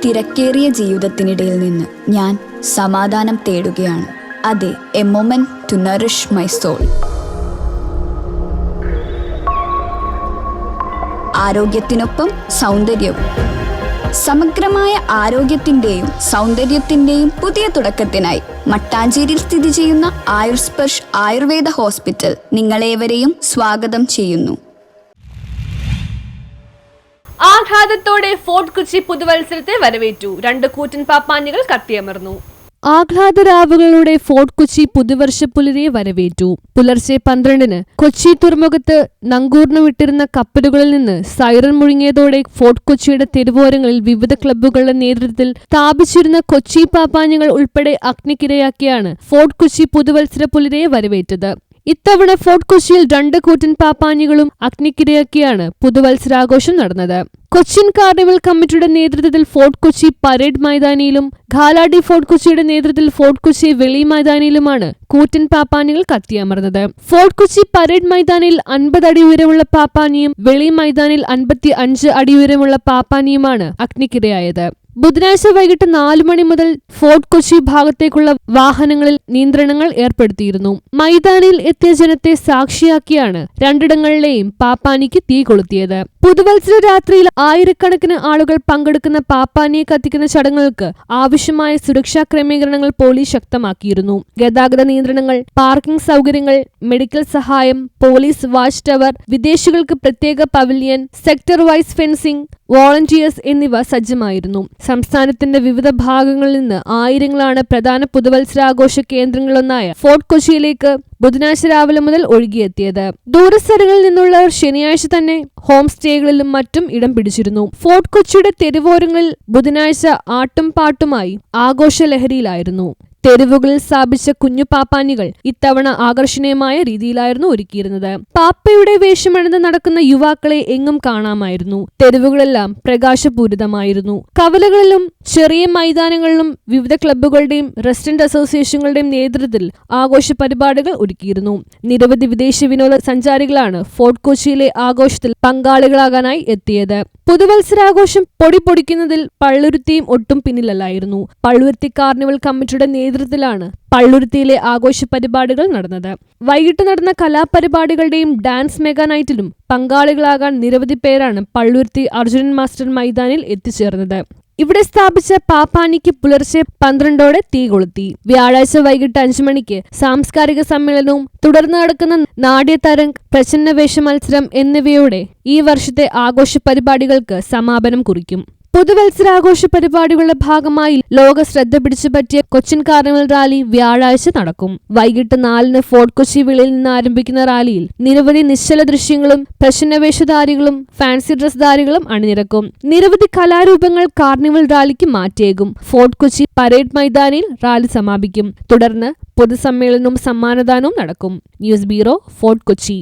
തിരക്കേറിയ ജീവിതത്തിനിടയിൽ നിന്ന് ഞാൻ സമാധാനം തേടുകയാണ്. അതെ, a moment to nourish my soul. ആരോഗ്യത്തിനൊപ്പം സൗന്ദര്യവും. സമഗ്രമായ ആരോഗ്യത്തിൻ്റെയും സൗന്ദര്യത്തിൻ്റെയും പുതിയ തുടക്കത്തിനായി മട്ടാഞ്ചേരിയിൽ സ്ഥിതി ചെയ്യുന്ന ആയുർസ്പർശ് ആയുർവേദ ഹോസ്പിറ്റൽ നിങ്ങളേവരെയും സ്വാഗതം ചെയ്യുന്നു. ആഹ്ലാദത്തോടെ ഫോർട്ട് കൊച്ചി പുതുവത്സരത്തെ വരവേറ്റു. 2 കൂറ്റൻ പാപ്പാനികൾ കത്തിയമർന്നു. ആഹ്ലാദരാവുകളുടെ ഫോർട്ട് കൊച്ചി പുതുവർഷ പുലരിയെ വരവേറ്റു. പുലർച്ചെ 12-ന് കൊച്ചി തുറമുഖത്ത് നങ്കൂർന്ന് വിട്ടിരുന്ന കപ്പലുകളിൽ നിന്ന് സൈറൺ മുഴങ്ങിയതോടെ ഫോർട്ട് കൊച്ചിയുടെ തെരുവോരങ്ങളിൽ വിവിധ ക്ലബ്ബുകളുടെ നേതൃത്വത്തിൽ സ്ഥാപിച്ചിരുന്ന കൊച്ചി പാപ്പാനികൾ ഉൾപ്പെടെ അഗ്നിക്കിരയാക്കിയാണ് ഫോർട്ട് കൊച്ചി പുതുവത്സര പുലരിയെ വരവേറ്റത്. ഇത്തവണ ഫോർട്ട് കൊച്ചിയിൽ 2 കൂറ്റൻ പാപ്പാനികളും അഗ്നിക്കിരയാക്കിയാണ് പുതുവത്സരാഘോഷം നടന്നത്. കൊച്ചിൻ കാർണിവൽ കമ്മിറ്റിയുടെ നേതൃത്വത്തിൽ ഫോർട്ട് കൊച്ചി പരേഡ് മൈതാനിയിലും ഘാലാഡി ഫോർട്ട് കൊച്ചിയുടെ നേതൃത്വത്തിൽ ഫോർട്ട് കൊച്ചി വെളി മൈതാനിയിലുമാണ് കൂറ്റൻ പാപ്പാനികൾ കത്തിയമർന്നത്. ഫോർട്ട് കൊച്ചി പരേഡ് മൈതാനിയിൽ 50 അടി ഉയരമുള്ള പാപ്പാനിയും വെളി മൈതാനിയിൽ 55 അടി ഉയരമുള്ള പാപ്പാനിയുമാണ് അഗ്നിക്കിരയായത്. ബുധനാഴ്ച വൈകിട്ട് 4 മണി മുതൽ ഫോർട്ട് കൊച്ചി ഭാഗത്തേക്കുള്ള വാഹനങ്ങളിൽ നിയന്ത്രണങ്ങൾ ഏർപ്പെടുത്തിയിരുന്നു. മൈതാനിയിൽ എത്തിയ ജനത്തെ സാക്ഷിയാക്കിയാണ് 2ഇടങ്ങളിലെയും പാപ്പാനിക്ക് തീ കൊളുത്തിയത്. പുതുവത്സര രാത്രിയിൽ ആയിരക്കണക്കിന് ആളുകൾ പങ്കെടുക്കുന്ന പാപ്പാനിയെ കത്തിക്കുന്ന ചടങ്ങുകൾക്ക് ആവശ്യമായ സുരക്ഷാ ക്രമീകരണങ്ങൾ പോലീസ് ശക്തമാക്കിയിരുന്നു. ഗതാഗത നിയന്ത്രണങ്ങൾ, പാർക്കിംഗ് സൗകര്യങ്ങൾ, മെഡിക്കൽ സഹായം, പോലീസ് വാച്ച് ടവർ, വിദേശികൾക്ക് പ്രത്യേക pavilion, sector vice fencing, volunteers എന്നിവ സജ്ജമായിരുന്നു. സംസ്ഥാനത്തിന്റെ വിവിധ ഭാഗങ്ങളിൽ നിന്ന് ആയിരങ്ങളാണ് പ്രധാന പുതുവത്സരാഘോഷ കേന്ദ്രങ്ങളൊന്നായ ഫോർട്ട് കൊച്ചിയിലേക്ക് ബുധനാഴ്ച രാവിലെ മുതൽ ഒഴുകിയെത്തിയത്. ദൂരസ്ഥലങ്ങളിൽ നിന്നുള്ളവർ ശനിയാഴ്ച തന്നെ ഹോം സ്റ്റേകളിലും മറ്റും ഇടം പിടിച്ചിരുന്നു. ഫോർട്ട് കൊച്ചിയുടെ തെരുവോരങ്ങളിൽ ബുധനാഴ്ച ആട്ടും പാട്ടുമായി ആഘോഷ ലഹരിയിലായിരുന്നു. തെരുവുകളിൽ സ്ഥാപിച്ച കുഞ്ഞു പാപ്പാനികൾ ഇത്തവണ ആകർഷണീയമായ രീതിയിലായിരുന്നു ഒരുക്കിയിരുന്നത്. പാപ്പയുടെ വേഷമണിന്ന് നടക്കുന്ന യുവാക്കളെ എങ്ങും കാണാമായിരുന്നു. തെരുവുകളെല്ലാം പ്രകാശപൂരിതമായിരുന്നു. കവലകളിലും ചെറിയ മൈതാനങ്ങളിലും വിവിധ ക്ലബ്ബുകളുടെയും റെസിഡന്റ് അസോസിയേഷനുകളുടെയും നേതൃത്വത്തിൽ ആഘോഷ പരിപാടികൾ ഒരുക്കിയിരുന്നു. നിരവധി വിദേശ വിനോദ സഞ്ചാരികളാണ് ഫോർട്ട് കൊച്ചിയിലെ ആഘോഷത്തിൽ പങ്കാളികളാകാനായി എത്തിയത്. പുതുവത്സരാഘോഷം പൊടിപൊടിക്കുന്നതിൽ പള്ളുരുത്തിയും ഒട്ടും പിന്നിലല്ലായിരുന്നു. പള്ളുരുത്തി കാർണിവൽ കമ്മിറ്റിയുടെ നേതൃത്വത്തിലാണ് പള്ളുരുത്തിയിലെ ആഘോഷ പരിപാടികൾ നടന്നത്. വൈകിട്ട് നടന്ന കലാപരിപാടികളുടെയും ഡാൻസ് മെഗാ നൈറ്റിലും പങ്കാളികളാകാൻ നിരവധി പേരാണ് പള്ളുരുത്തി അർജുനൻ മാസ്റ്റർ മൈതാനിൽ എത്തിച്ചേർന്നത്. ഇവിടെ സ്ഥാപിച്ച പാപ്പാനിക്ക് പുലർച്ചെ 12ഓടെ തീ കൊളുത്തി. വ്യാഴാഴ്ച വൈകിട്ട് 5 മണിക്ക് സാംസ്കാരിക സമ്മേളനവും തുടർന്ന് നടക്കുന്ന നാട്യതരംഗ്, പ്രച്ഛന്നവേഷ മത്സരം എന്നിവയോടെ ഈ വർഷത്തെ ആഘോഷ പരിപാടികൾക്ക് സമാപനം കുറിക്കും. പുതുവത്സരാഘോഷ പരിപാടികളുടെ ഭാഗമായി ലോക ശ്രദ്ധ പിടിച്ചുപറ്റിയ കൊച്ചിൻ കാർണിവൽ റാലി വ്യാഴാഴ്ച നടക്കും. വൈകിട്ട് 4-ന് ഫോർട്ട് കൊച്ചി വെളിയിൽ നിന്ന് ആരംഭിക്കുന്ന റാലിയിൽ നിരവധി നിശ്ചല ദൃശ്യങ്ങളും പ്രച്ഛന്നവേഷധാരികളും ഫാൻസി ഡ്രസ് ധാരികളും അണിനിരക്കും. നിരവധി കലാരൂപങ്ങൾ കാർണിവൽ റാലിക്ക് മാറ്റിയേക്കും. ഫോർട്ട് കൊച്ചി പരേഡ് മൈതാനിയിൽ റാലി സമാപിക്കും. തുടർന്ന് പൊതുസമ്മേളനവും സമ്മാനദാനവും നടക്കും. News bureau, fort Kochi.